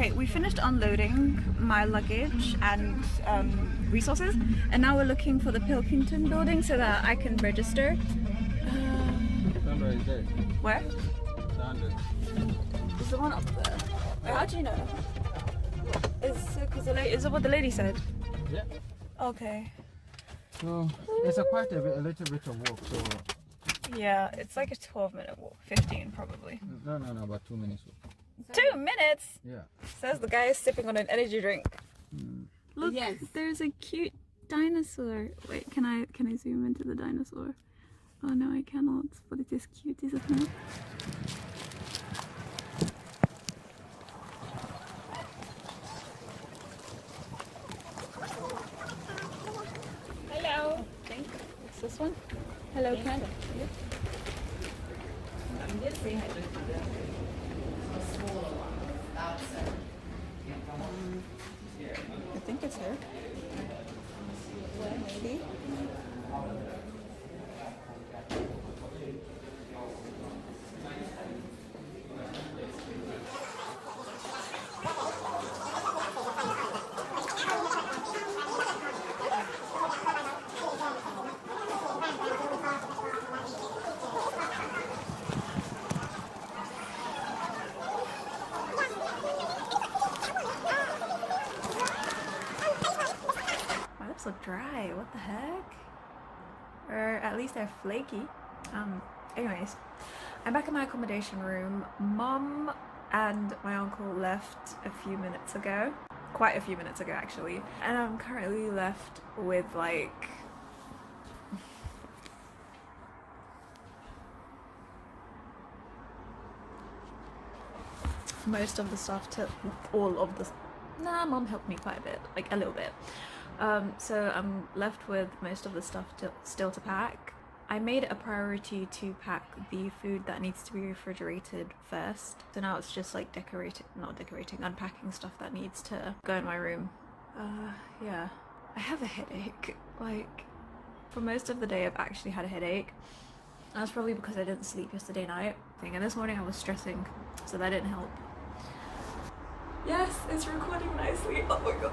Okay, we finished unloading my luggage and resources, and now we're looking for the Pilkington building so that I can register. Sandra is there. Where? Sandra. Is the one up there? Wait, how do you know? Is it what the lady said? Yeah. Okay. So it's a little bit of walk. So Yeah, it's like a 12-minute walk. 15 probably. no, about 2 minutes walk. 2 minutes? Yeah. Says the guy sipping on an energy drink. Look, Yes. there's a cute dinosaur. Wait, can I zoom into the dinosaur? Oh no, I cannot. But it is cute, isn't it? Hello. Thank you. What's this one? Hello, Ken. I think it's her. Maybe. My lips look dry. What the heck? Or at least they're flaky. Anyways, I'm back in my accommodation room. Mum and my uncle left a few minutes ago. Quite a few minutes ago, actually. And I'm currently left with like most of the stuff to Nah, Mum helped me quite a bit, like a little bit. So I'm left with most of the stuff still to pack. I made it a priority to pack the food that needs to be refrigerated first. So now it's just like unpacking stuff that needs to go in my room. Yeah. I have a headache. Like, for most of the day I've actually had a headache. That's probably because I didn't sleep yesterday night. And this morning I was stressing, so that didn't help. Yes, it's recording nicely. Oh my god.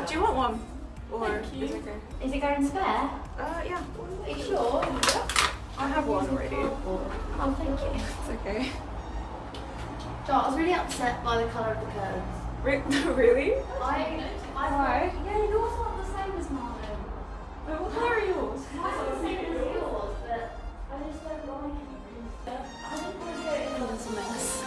Do you want one? Or Thank you. is it okay? Is it going spare? Yeah. Are you sure? I have one already. Oh, thank you. It's okay. John, I was really upset by the colour of the curtains. Really? Why? Yeah, yours aren't the same as mine. Wait, what colour are yours? Mine's not the same as yours, but I just don't like it. I didn't want to do it. Oh, that's a mess.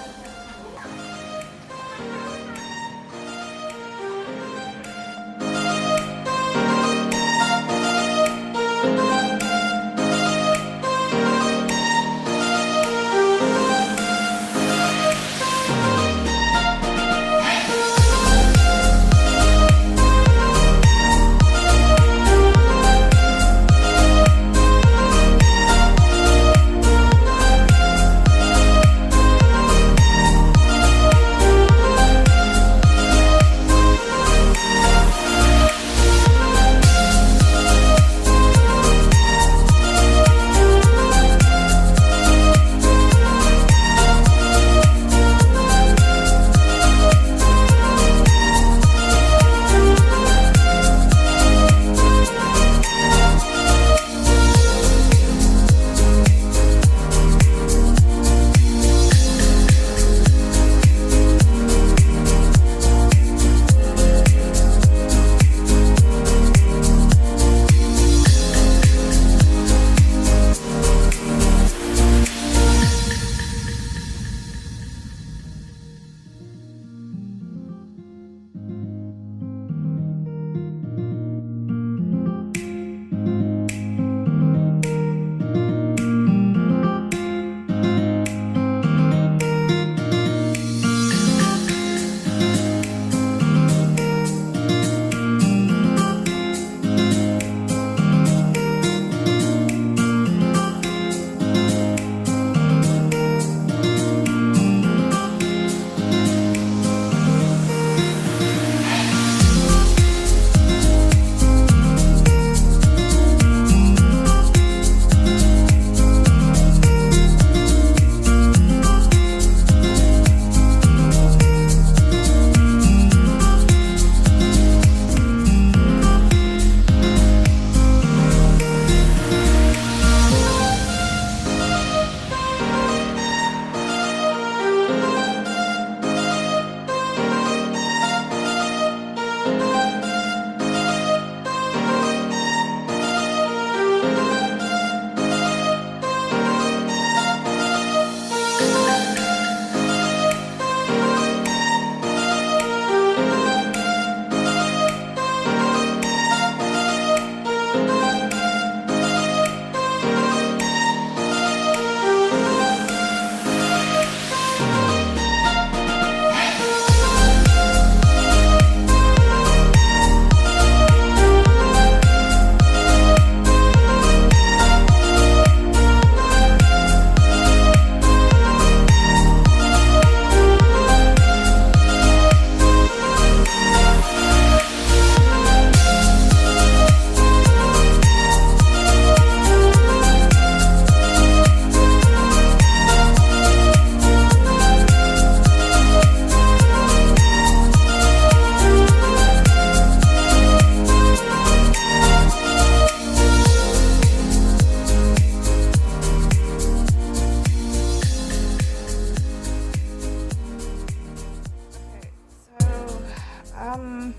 I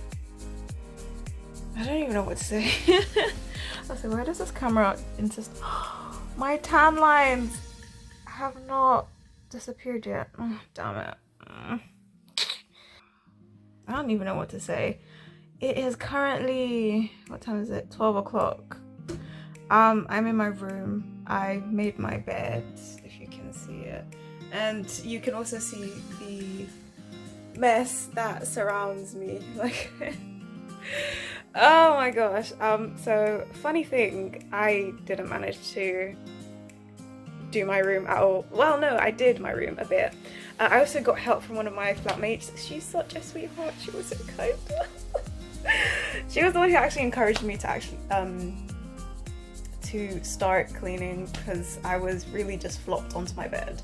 don't even know what to say. Let's see, why does this camera insist? My tan lines have not disappeared yet. Oh, damn it. I don't even know what to say. It is currently, what time is it? 12 o'clock. I'm in my room. I made my bed, if you can see it. And you can also see the mess that surrounds me. Like, oh my gosh. So funny thing, I didn't manage to do my room at all. Well, no, I did my room a bit. I also got help from one of my flatmates. She's such a sweetheart. She was so kind. She was the one who actually encouraged me to start cleaning, because I was really just flopped onto my bed.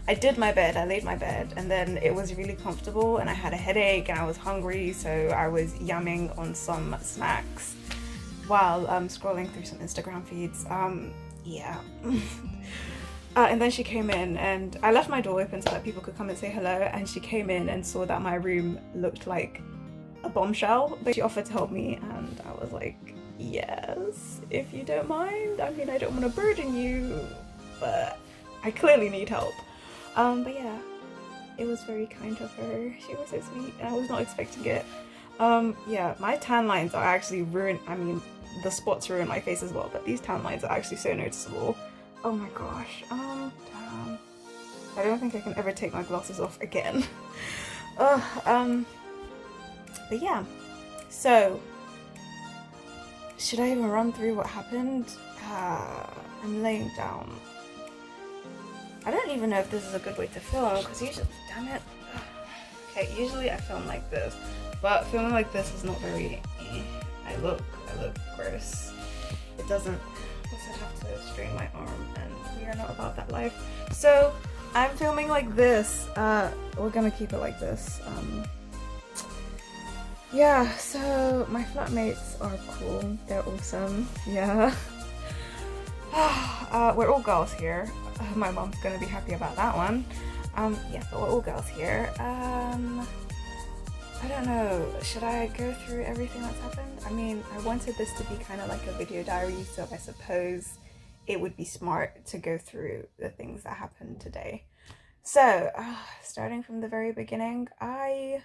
I did my bed, I laid my bed, and then it was really comfortable, and I had a headache and I was hungry, so I was yamming on some snacks while scrolling through some Instagram feeds. Yeah. And then she came in, and I left my door open so that people could come and say hello, and she came in and saw that my room looked like a bombshell, but she offered to help me, and I was like, yes, if you don't mind. I mean, I don't want to burden you, but I clearly need help. But yeah, it was very kind of her. She was so sweet, and I was not expecting it. Yeah, my tan lines are actually ruined. I mean, the spots ruin my face as well, but these tan lines are actually so noticeable. Oh my gosh. Damn. I don't think I can ever take my glasses off again. But yeah, so should I even run through what happened? I'm laying down. I don't even know if this is a good way to film, because usually, damn it. Okay, usually I film like this, but filming like this is not very, I look gross. It doesn't, I guess I have to straighten my arm, and we are not about that life. So I'm filming like this. We're gonna keep it like this. Yeah, so my flatmates are cool. They're awesome. Yeah. We're all girls here. My mom's gonna be happy about that one. Yeah, but we're all girls here. I don't know. Should I go through everything that's happened? I mean, I wanted this to be kind of like a video diary, so I suppose it would be smart to go through the things that happened today. So, starting from the very beginning, I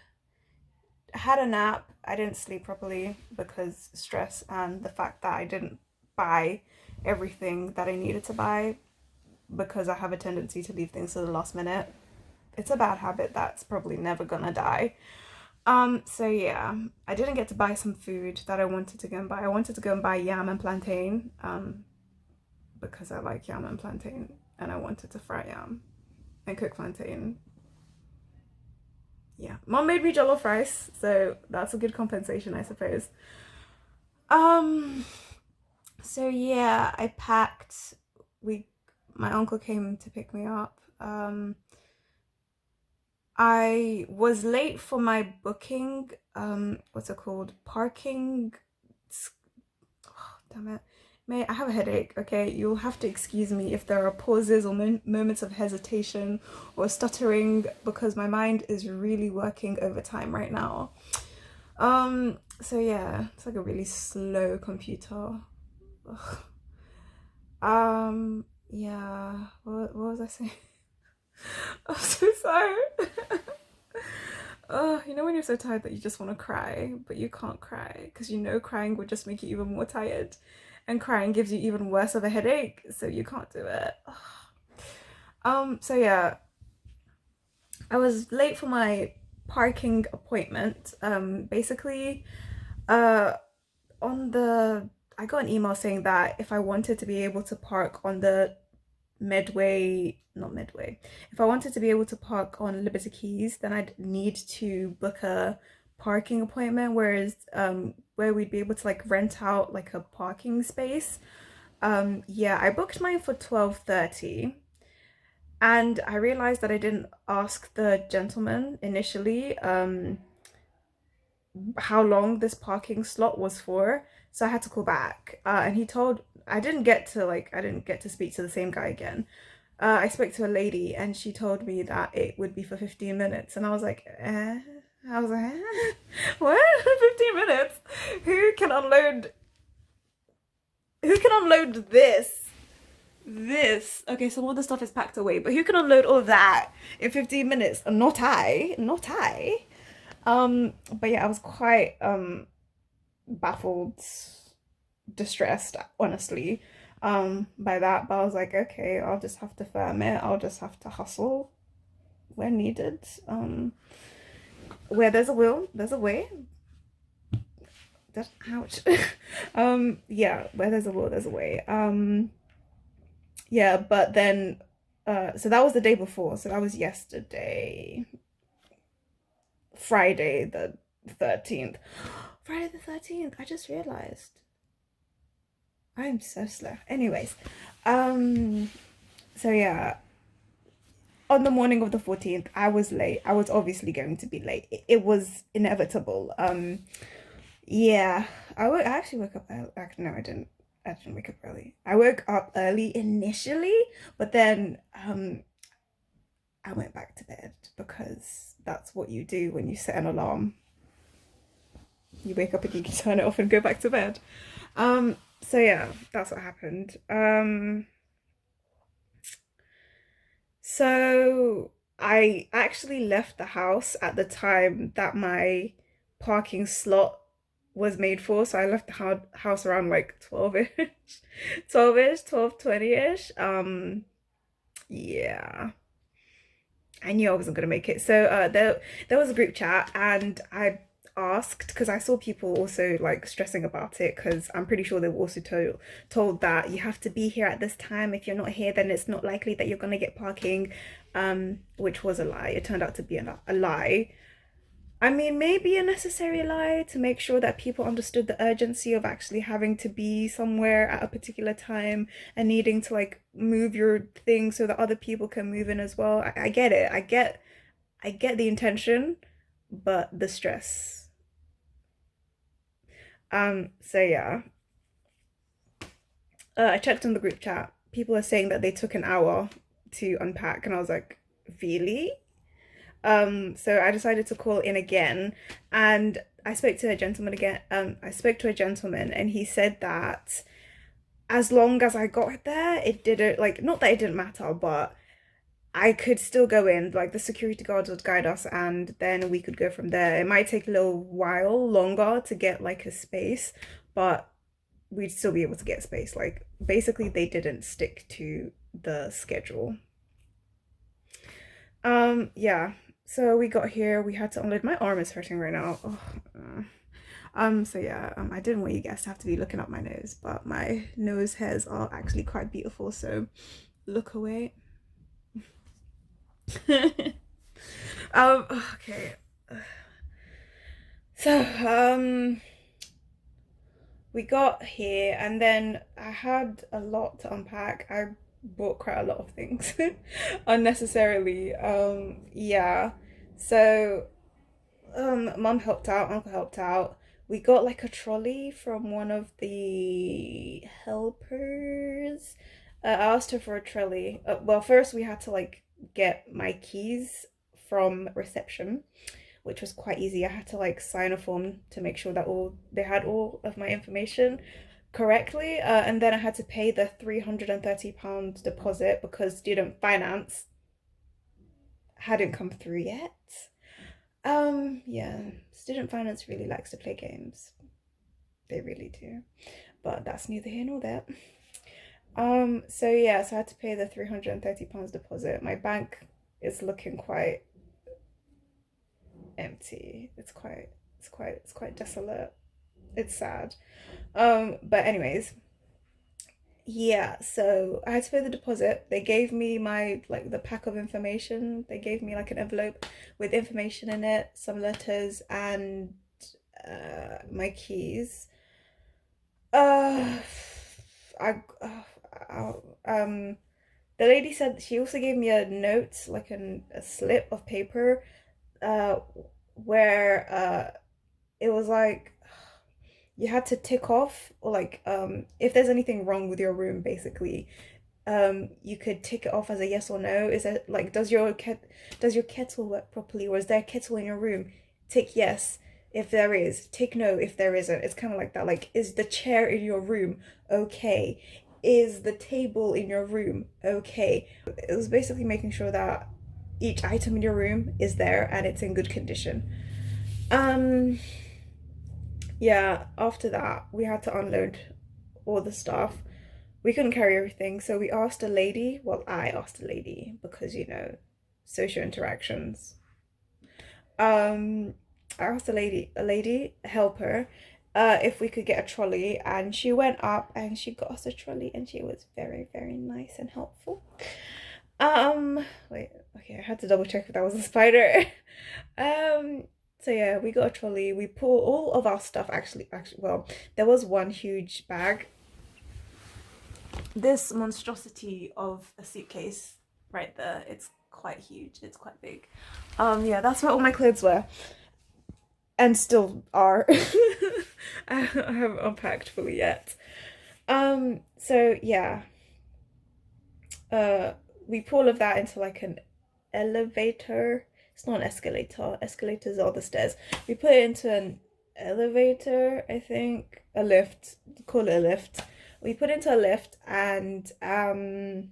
had a nap. I didn't sleep properly because stress and the fact that I didn't buy everything that I needed to buy, because I have a tendency to leave things to the last minute. It's a bad habit that's probably never gonna die. So yeah, I didn't get to buy some food that I wanted to go and buy. I wanted to go and buy yam and plantain, because I like yam and plantain, and I wanted to fry yam and cook plantain. Yeah, mom made me jollof rice, so that's a good compensation, I suppose. So yeah, I packed. My uncle came to pick me up. I was late for my booking. What's it called? Parking. Oh, damn it. May I have a headache, okay? You'll have to excuse me if there are pauses or moments of hesitation or stuttering, because my mind is really working overtime right now. So yeah, it's like a really slow computer. Ugh. Yeah, what was I saying? I'm so sorry. You know when you're so tired that you just want to cry, but you can't cry because you know crying would just make you even more tired, and crying gives you even worse of a headache, so you can't do it. So yeah, I was late for my parking appointment. Basically, I got an email saying that if I wanted to be able to park on the if I wanted to be able to park on Liberty Keys, then I'd need to book a parking appointment, whereas where we'd be able to like rent out like a parking space. Yeah, I booked mine for 12:30, and I realized that I didn't ask the gentleman initially how long this parking slot was for, so I had to call back, and he told I didn't get to speak to the same guy again. I spoke to a lady, and she told me that it would be for 15 minutes, and I was like, I was like, what? 15 minutes? Who can unload this? Okay, some of the stuff is packed away, but who can unload all of that in 15 minutes? Not I. But yeah, I was quite baffled, distressed, honestly, by that. But I was like, okay, I'll just have to firm it. I'll just have to hustle where needed. Where there's a will, there's a way. Ouch. Yeah, where there's a will, there's a way. Yeah, but then so that was the day before, so that was yesterday, Friday the 13th. Friday the 13th, I just realized I'm so slow. Anyways, so yeah, on the morning of the 14th, I was late. I was obviously going to be late. It was inevitable. Yeah, I actually woke up early. Actually, no, I didn't wake up early. I woke up early initially, but then I went back to bed because that's what you do when you set an alarm. You wake up and you can turn it off and go back to bed. So yeah, that's what happened. So I actually left the house at the time that my parking slot was made for. So I left the house around like 12-ish, 12:20-ish. Yeah. I knew I wasn't gonna make it. So there was a group chat, and I asked because I saw people also like stressing about it, because I'm pretty sure they were also told that you have to be here at this time. If you're not here, then it's not likely that you're gonna get parking, which was a lie. It turned out to be a lie. I mean, maybe a necessary lie to make sure that people understood the urgency of actually having to be somewhere at a particular time and needing to like move your thing so that other people can move in as well. I get it. I get the intention, but the stress. So yeah. I checked on the group chat. People are saying that they took an hour to unpack, and I was like, really? So I decided to call in again, and I spoke to a gentleman again. I spoke to a gentleman, and he said that as long as I got there, it didn't, like, not that it didn't matter, but I could still go in, like the security guards would guide us, and then we could go from there. It might take a little while longer to get like a space, but we'd still be able to get space. Like, basically they didn't stick to the schedule. Yeah, so we got here, we had to unload. My arm is hurting right now. So yeah, I didn't want you guys to have to be looking up my nose, but my nose hairs are actually quite beautiful, so look away. Okay. So we got here, and then I had a lot to unpack. I bought quite a lot of things unnecessarily. Yeah. So mum helped out, uncle helped out. We got like a trolley from one of the helpers. I asked her for a trolley. Well, first we had to like get my keys from reception, which was quite easy. I had to like sign a form to make sure that they had all of my information correctly, and then I had to pay the £330 deposit because student finance hadn't come through yet. Yeah, student finance really likes to play games. They really do, but that's neither here nor there. So yeah, so I had to pay the £330 deposit. My bank is looking quite empty. It's quite desolate. It's sad. But anyways, yeah, so I had to pay the deposit. They gave me my like the pack of information. They gave me like an envelope with information in it, some letters, and my keys. The lady said she also gave me a note, like a slip of paper, where it was like you had to tick off, or like if there's anything wrong with your room, basically, you could tick it off as a yes or no. Is it like does your kettle work properly, or is there a kettle in your room? tick yes if there is, tick no if there isn't. It's kind of like that. Like, is the chair in your room okay? Is the table in your room okay? It was basically making sure that each item in your room is there and it's in good condition. Yeah, after that we had to unload all the stuff. We couldn't carry everything, so we asked a lady. Well, I asked a lady because, you know, social interactions. I asked a helper, if we could get a trolley, and she went up and she got us a trolley, and she was very, very nice and helpful. Wait, okay, I had to double check if that was a spider. So yeah, we got a trolley. We pulled all of our stuff. Actually, well, there was one huge bag. This monstrosity of a suitcase right there. It's quite huge. It's quite big. Yeah, that's where all my clothes were, and still are. I haven't unpacked fully yet. So yeah. We pull all of that into like an elevator. It's not an escalator. Escalators are the stairs. We put it into an elevator, I think. A lift. Call it a lift. We put it into a lift, and then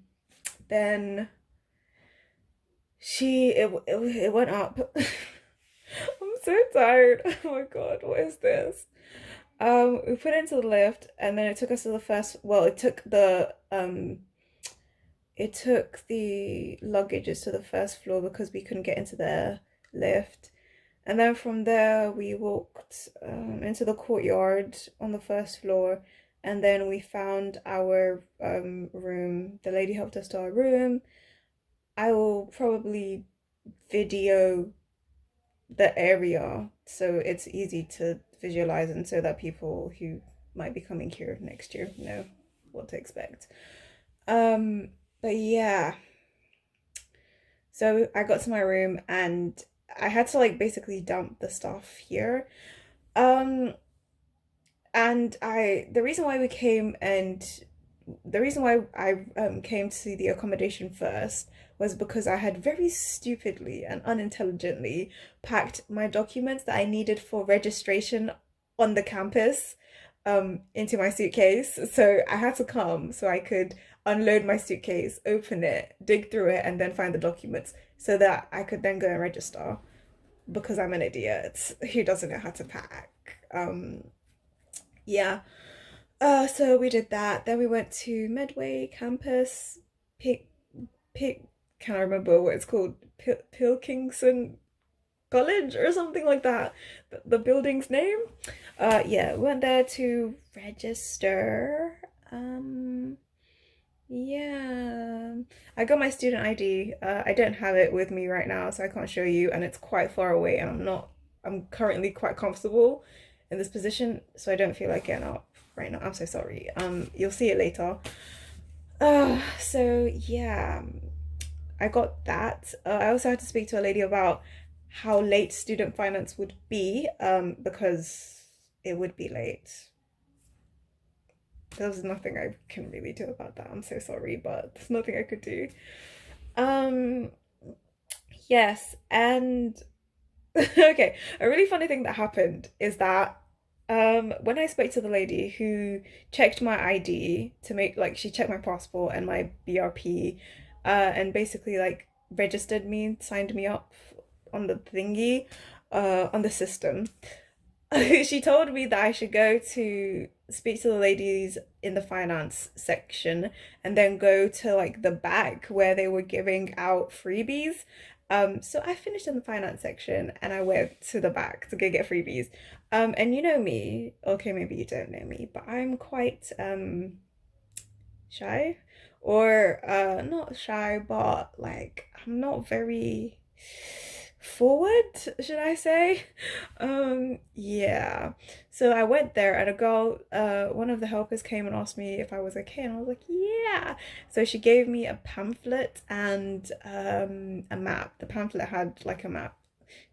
it went up. I'm so tired. Oh my god, what is this? We put it into the lift, and then it took us to the first, well, it took the luggages to the first floor because we couldn't get into the lift. And then from there we walked into the courtyard on the first floor, and then we found our room. The lady helped us to our room. I will probably video the area so it's easy to visualize, and so that people who might be coming here next year know what to expect. But yeah, so I got to my room and I had to like basically dump the stuff here. And the reason why I came to the accommodation first was because I had very stupidly and unintelligently packed my documents that I needed for registration on the campus into my suitcase. So I had to come so I could unload my suitcase, open it, dig through it, and then find the documents so that I could then go and register, because I'm an idiot who doesn't know how to pack. Yeah. So we did that. Then we went to Medway campus. Can't remember what it's called. Pilkington College or something like that. The building's name. Yeah, we went there to register. Yeah, I got my student ID. I don't have it with me right now, so I can't show you, and it's quite far away, and I'm currently quite comfortable in this position, so I don't feel like getting up right now. I'm so sorry. You'll see it later. So yeah, I got that. I also had to speak to a lady about how late student finance would be, because it would be late. There's nothing I can really do about that. I'm so sorry, but there's nothing I could do. Yes, and okay, a really funny thing that happened is that when I spoke to the lady who checked my ID to make, like, she checked my passport and my BRP, and basically like registered me, signed me up on the thingy, on the system. She told me that I should go to speak to the ladies in the finance section and then go to like the back where they were giving out freebies. So I finished in the finance section and I went to the back to go get freebies. And you know me, okay, maybe you don't know me, but I'm quite shy, or not shy, but like I'm not very forward, should I say. Yeah, so I went there and a girl, one of the helpers came and asked me if I was okay, and I was like, yeah. So she gave me a pamphlet and a map. The pamphlet had like a map.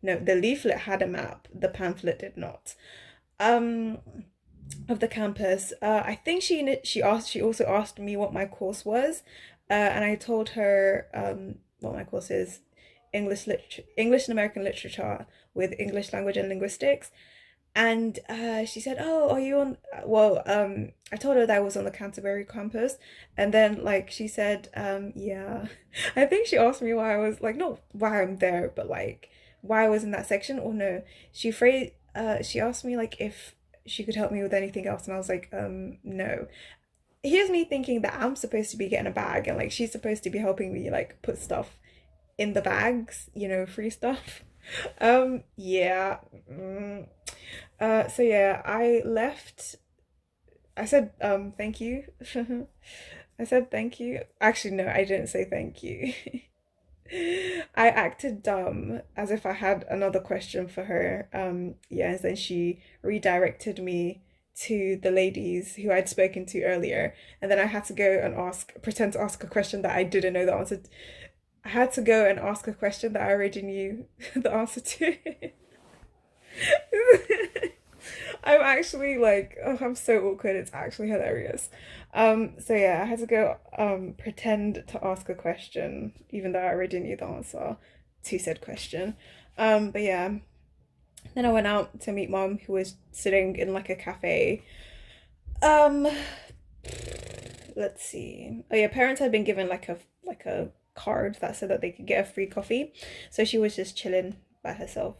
No, the leaflet had a map, the pamphlet did not, of the campus. I think she also asked me what my course was, and I told her what my course is. English and American literature with English language and linguistics. And she said, "Oh, are you on?" Well, I told her that I was on the Canterbury campus, and then like she said, "Yeah." I think she asked me why I was like, not why I'm there, but like why I was in that section. Or no, she asked me like if she could help me with anything else, and I was like, no. Here's me thinking that I'm supposed to be getting a bag, and like she's supposed to be helping me like put stuff in the bags, you know, free stuff. Yeah. So yeah, I left. I said thank you. I said thank you. Actually, no, I didn't say thank you. I acted dumb as if I had another question for her. Yeah, and then she redirected me to the ladies who I'd spoken to earlier, and then I had to go and pretend to ask a question that I didn't know the answer. I had to go and ask a question that I already knew the answer to. I'm actually like, oh, I'm so awkward. It's actually hilarious. So yeah, I had to go pretend to ask a question, even though I already knew the answer to said question. But yeah, then I went out to meet mom, who was sitting in like a cafe. Let's see. Oh yeah, parents had been given like a card that said that they could get a free coffee, so she was just chilling by herself.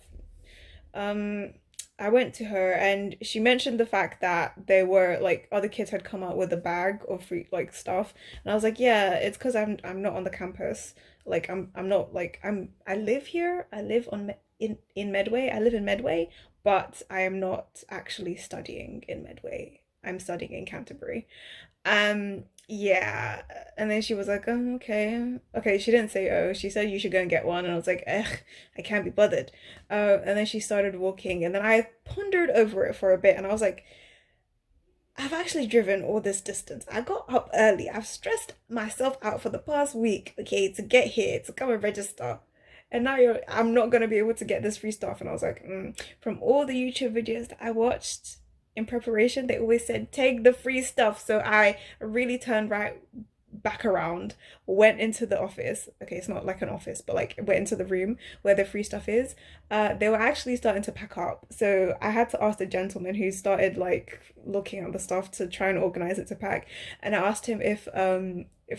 I went to her and she mentioned the fact that they were like other kids had come out with a bag of free like stuff, and I was like, yeah, it's because I'm not on the campus. Like I'm not like I live here. I live in Medway. I live in Medway, but I am not actually studying in Medway. I'm studying in Canterbury. Yeah, and then she was like, oh, okay, she didn't say oh, she said you should go and get one, and I was like, ugh, I can't be bothered. And then she started walking, and then I pondered over it for a bit, and I was like, I've actually driven all this distance. I got up early. I've stressed myself out for the past week, okay, to get here, to come and register. And now I'm not gonna be able to get this free stuff. And I was like, from all the YouTube videos that I watched in preparation, they always said take the free stuff. So I really turned right back around, went into the office. Okay, it's not like an office, but like went into the room where the free stuff is. They were actually starting to pack up, so I had to ask the gentleman who started like looking at the stuff to try and organize it to pack, and I asked him if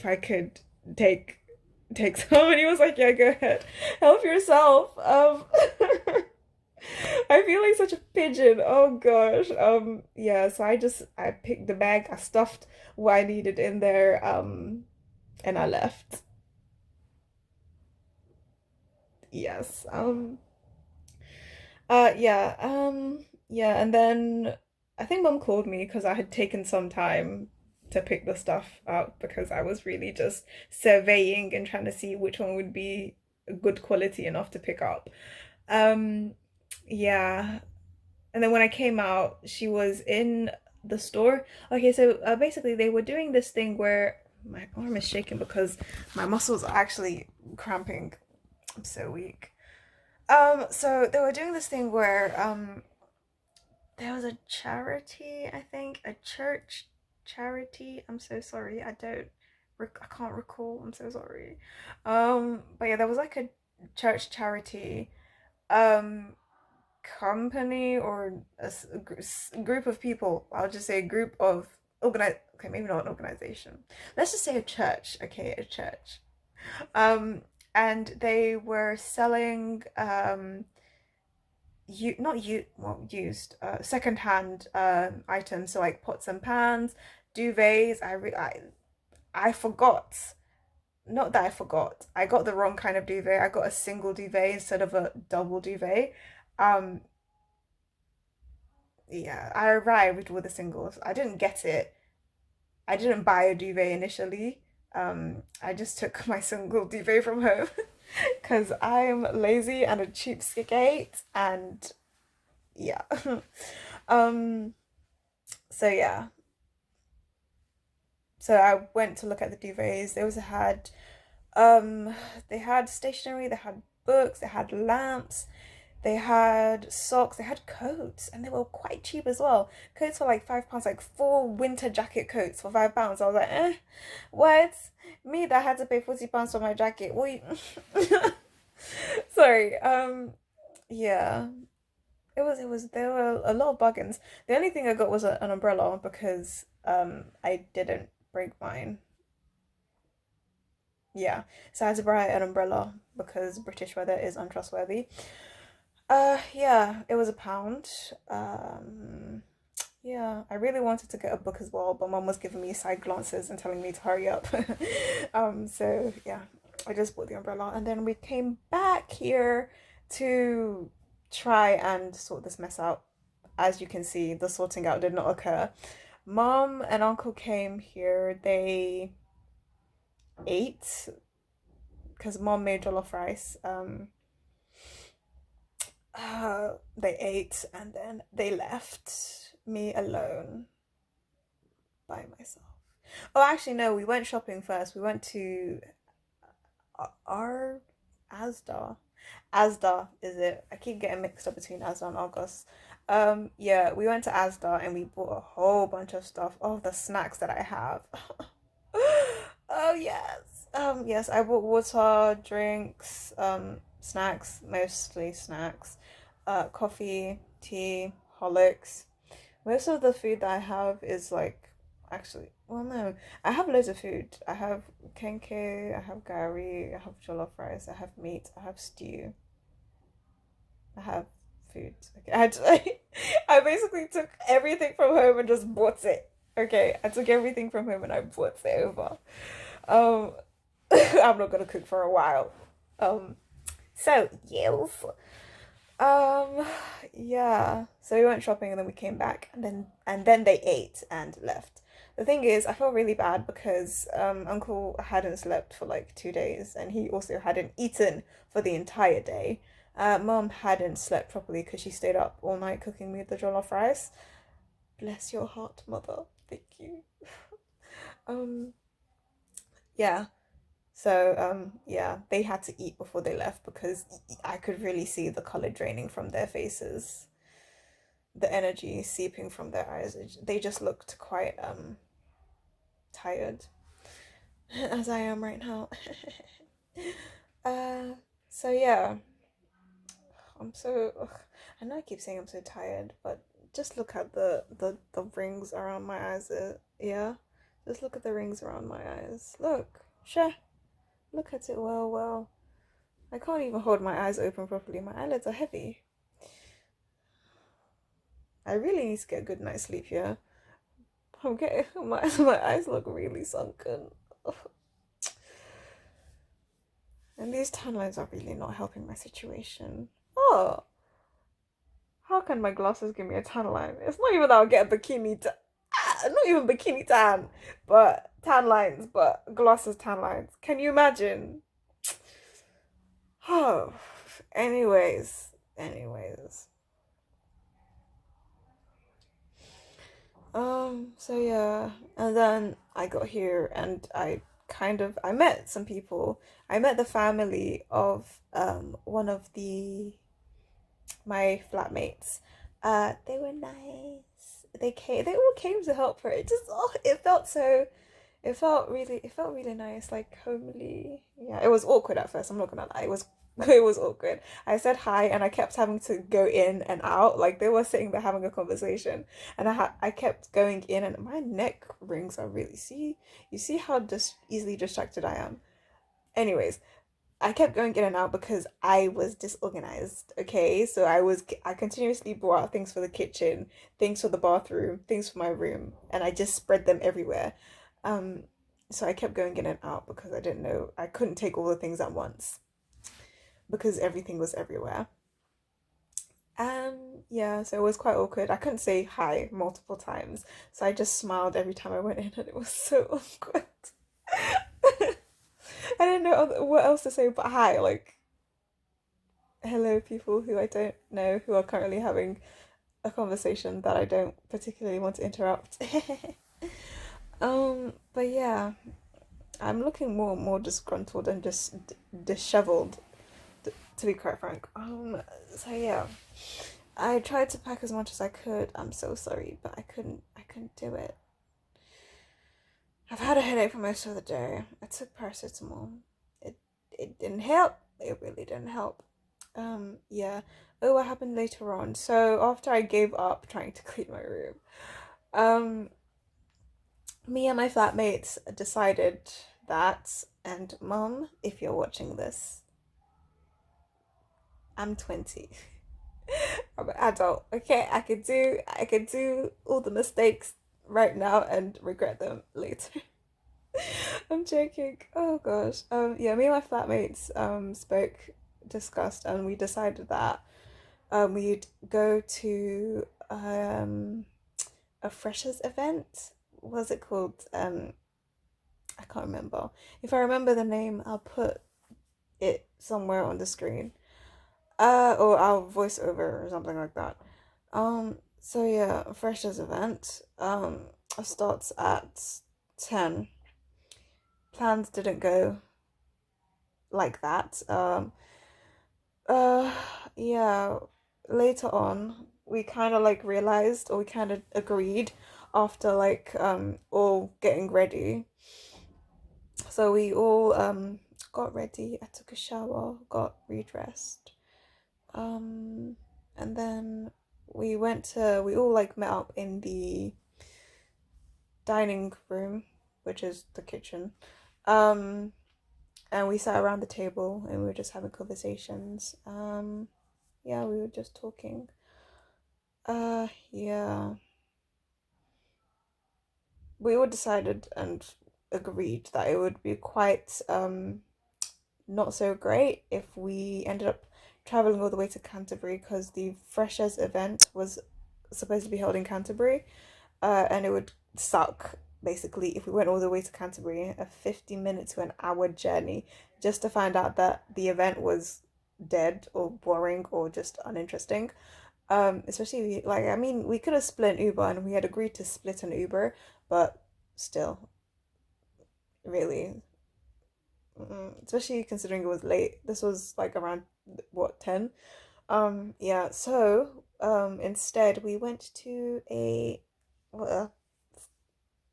I could take some, and he was like, yeah, go ahead, help yourself. I feel like such a pigeon. Oh gosh. Yeah, so I picked the bag, I stuffed what I needed in there, and I left. Yes. Yeah, and then I think mom called me because I had taken some time to pick the stuff up because I was really just surveying and trying to see which one would be good quality enough to pick up. Yeah, and then when I came out, she was in the store. Okay, so basically they were doing this thing where my arm is shaking because my muscles are actually cramping. I'm so weak. So they were doing this thing where there was a charity, I think, a church charity. I'm so sorry. I can't recall. I'm so sorry. But yeah, there was like a church charity company or a group of people. I'll just say a group of okay, maybe not an organization, let's just say a church. Okay, a church. And they were selling used secondhand items, so like pots and pans, duvets. I forgot, not that I forgot, I got the wrong kind of duvet. I got a single duvet instead of a double duvet. Yeah, I arrived with a singles. I didn't get it. I didn't buy a duvet initially. I just took my single duvet from home because I'm lazy and a cheapskate, and yeah. So yeah. So I went to look at the duvets. They had stationery, they had books, they had lamps, they had socks, they had coats, and they were quite cheap as well. Coats for like £5, like 4 winter jacket coats for £5. I was like, what? Me that had to pay £40 for my jacket. What? Sorry. Yeah. There were a lot of bargains. The only thing I got was an umbrella because I didn't break mine. Yeah. So I had to buy an umbrella because British weather is untrustworthy. Yeah, it was £1. Yeah, I really wanted to get a book as well, but mum was giving me side glances and telling me to hurry up. So yeah, I just bought the umbrella and then we came back here to try and sort this mess out. As you can see, the sorting out did not occur. Mom and uncle came here, they ate because mom made jollof rice. They ate and then they left me alone by myself. Oh, actually, no, we went shopping first. We went to our Asda. Asda is it? I keep getting mixed up between Asda and Argos. Yeah, we went to Asda and we bought a whole bunch of stuff. Oh, the snacks that I have. Oh yes. Yes, I bought water, drinks, snacks, mostly snacks, coffee, tea, Horlicks. Most of the food that I have is like actually well no. I have loads of food. I have kenke, I have gari, I have jollof rice, I have meat, I have stew, I have food. Okay. I basically took everything from home and just bought it. Okay, I took everything from home and I brought it over. Um I'm not gonna cook for a while. Um so yes. Um, yeah. So we went shopping and then we came back and then they ate and left. The thing is, I felt really bad because Uncle hadn't slept for like 2 days and he also hadn't eaten for the entire day. Mom hadn't slept properly because she stayed up all night cooking me the jollof rice. Bless your heart, mother. Thank you. Um, yeah. So, yeah, they had to eat before they left because I could really see the color draining from their faces, the energy seeping from their eyes. They just looked quite tired, as I am right now. uh, so yeah, I know I keep saying I'm so tired, but just look at the rings around my eyes. Yeah, just look at the rings around my eyes. Look, sure. Look at it well. I can't even hold my eyes open properly. My eyelids are heavy. I really need to get a good night's sleep here. I'm getting my eyes look really sunken. And these tan lines are really not helping my situation. Oh, how can my glasses give me a tan line? It's not even that I'll get a bikini not even bikini tan, but tan lines, but glasses tan lines. Can you imagine? Oh, anyways. So yeah, and then I got here and I met some people. I met the family of one of my flatmates. They were nice. They all came to help her. It felt really nice, like homely. Yeah, it was awkward at first. I'm not gonna lie. It was awkward. I said hi and I kept having to go in and out. Like they were sitting there having a conversation, and I kept going in, and my neck rings are really you see how just easily distracted I am. Anyways, I kept going in and out because I was disorganized. Okay, so I continuously brought out things for the kitchen, things for the bathroom, things for my room, and I just spread them everywhere. Um, so I kept going in and out because I didn't know I couldn't take all the things at once because everything was everywhere. Yeah, so it was quite awkward. I couldn't say hi multiple times, so I just smiled every time I went in, and it was so awkward. I didn't know what else to say but hi, like hello people who I don't know who are currently having a conversation that I don't particularly want to interrupt. But yeah, I'm looking more and more disgruntled and just disheveled, to be quite frank. So yeah, I tried to pack as much as I could. I'm so sorry, but I couldn't do it. I've had a headache for most of the day. I took paracetamol. It didn't help. it really didn't help. Yeah. Oh, what happened later on? So after I gave up trying to clean my room, me and my flatmates decided that, and mum, if you're watching this, I'm 20. I'm an adult, okay? I could do all the mistakes right now and regret them later. I'm joking. Oh gosh. Yeah, me and my flatmates discussed, and we decided that we'd go to a freshers event. What's it called? I can't remember. If I remember the name, I'll put it somewhere on the screen. Or I'll voice over or something like that. So yeah, freshers event. Starts at 10. Plans didn't go like that. Uh, yeah. Later on, we kind of like realized, or we kind of agreed after like all getting ready. So we all got ready. I took a shower, got redressed. And then we all like met up in the dining room, which is the kitchen. And we sat around the table and we were just having conversations. Yeah, we were just talking. Yeah. We all decided and agreed that it would be quite not so great if we ended up traveling all the way to Canterbury, because the freshers event was supposed to be held in Canterbury, and it would suck basically if we went all the way to Canterbury, a 50-minute to an hour journey, just to find out that the event was dead or boring or just uninteresting. Especially like, I mean, we could have split an Uber, and we had agreed to split an Uber, but still, really, especially considering it was late. This was like around what, 10? Yeah, so instead we went to a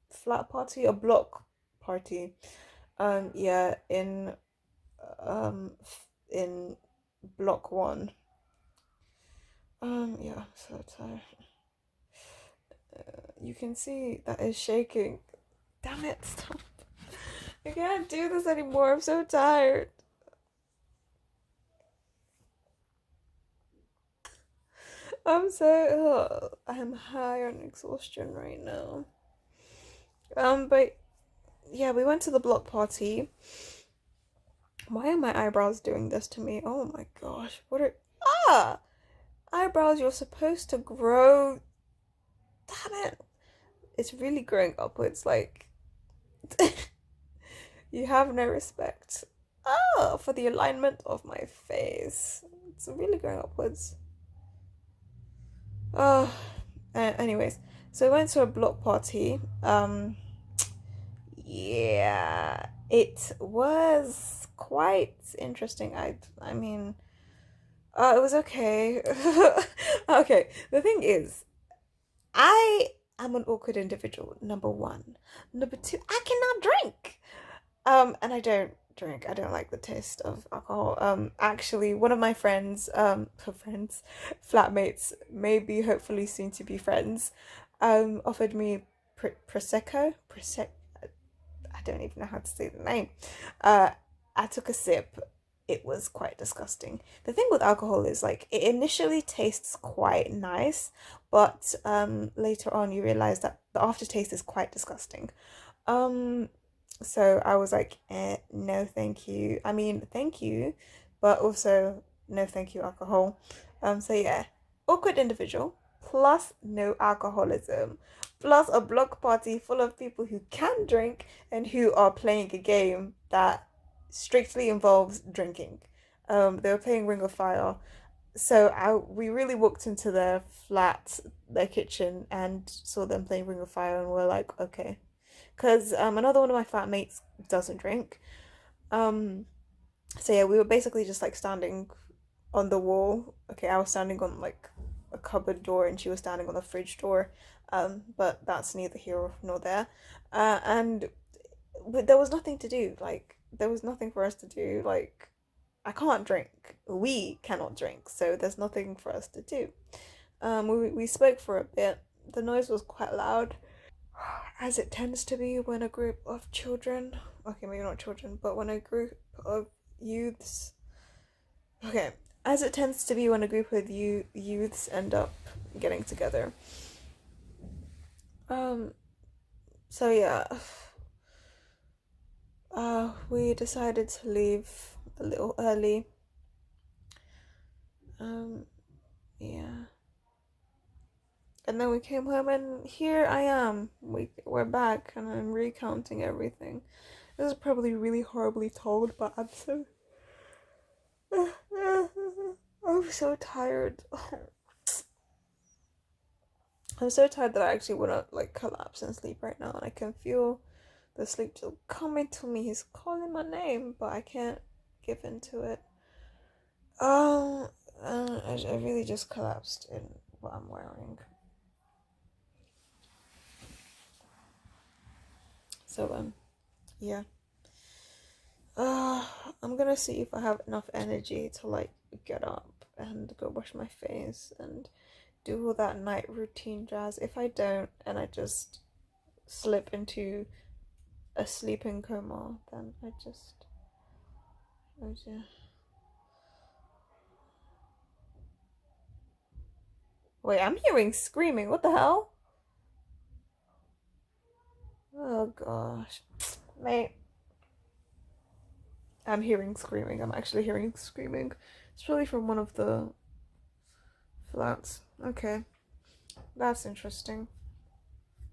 flat party, a block party. Yeah, um in block 1. Yeah, so tired. You can see that it's shaking. Damn it, stop. I can't do this anymore. I'm so tired. I'm high on exhaustion right now. But yeah, we went to the block party. Why are my eyebrows doing this to me? Oh my gosh, what are eyebrows? You're supposed to grow. Damn it, it's really growing upwards. Like you have no respect. For the alignment of my face. It's really growing upwards. Oh, anyways, so we went to a block party. Yeah, it was quite interesting. I mean, it was okay. Okay, the thing is, I am an awkward individual, number one. Number two, I cannot drink. And I don't drink. I don't like the taste of alcohol. Actually, one of my friends, flatmates, maybe hopefully soon to be friends, offered me prosecco. I don't even know how to say the name. I took a sip. It was quite disgusting. The thing with alcohol is like it initially tastes quite nice, but later on you realize that the aftertaste is quite disgusting. So I was like, no, thank you. I mean, thank you, but also no, thank you, alcohol. So yeah, awkward individual plus no alcoholism plus a block party full of people who can drink and who are playing a game that strictly involves drinking. They were playing Ring of Fire. So we really walked into their flat, their kitchen, and saw them playing Ring of Fire, and we're like, okay. Because another one of my flatmates doesn't drink. So yeah, we were basically just like standing on the wall. Okay, I was standing on like a cupboard door, and she was standing on the fridge door. But that's neither here nor there. And there was nothing to do. Like there was nothing for us to do. Like I can't drink. We cannot drink, so there's nothing for us to do. We spoke for a bit. The noise was quite loud, as it tends to be when a group of children, okay, maybe not children, but when a group of youths, okay, as it tends to be when a group of youths end up getting together. So yeah, we decided to leave a little early. Yeah. And then we came home, and here I am. We're back, and I'm recounting everything. This is probably really horribly told, but I'm so I'm so tired. I'm so tired that I actually wanna like collapse and sleep right now, and I can feel the sleep still coming to me. He's calling my name, but I can't give into it. I really just collapsed in what I'm wearing. So yeah. I'm gonna see if I have enough energy to like get up and go wash my face and do all that night routine jazz. If I don't and I just slip into a sleeping coma, then I just oh dear. Wait, I'm hearing screaming. What the hell? Oh gosh. Mate. I'm hearing screaming. I'm actually hearing screaming. It's probably from one of the flats. Okay. That's interesting.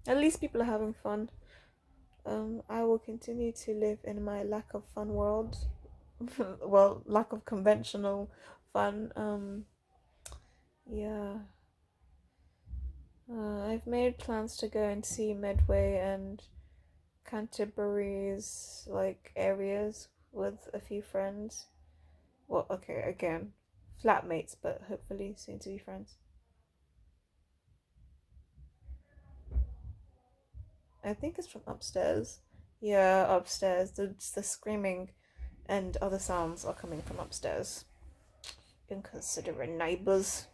At least people are having fun. I will continue to live in my lack of fun world. Well, lack of conventional fun. Yeah. I've made plans to go and see Medway and Canterbury's like areas with a few friends. Well, okay, again, flatmates, but hopefully soon to be friends. I think it's from upstairs. Yeah, upstairs. The screaming and other sounds are coming from upstairs. Inconsiderate neighbours.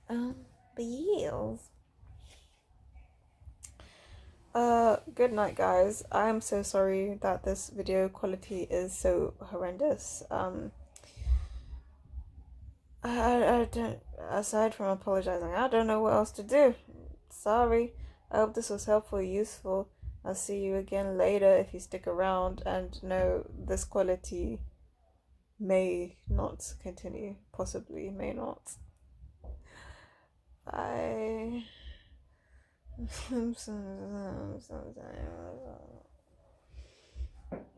But yes. Good night, guys. I am so sorry that this video quality is so horrendous. I don't, aside from apologizing, I don't know what else to do. Sorry. I hope this was helpful, useful. I'll see you again later if you stick around, and no, this quality may not continue. Possibly, may not. Bye. I'm so tired.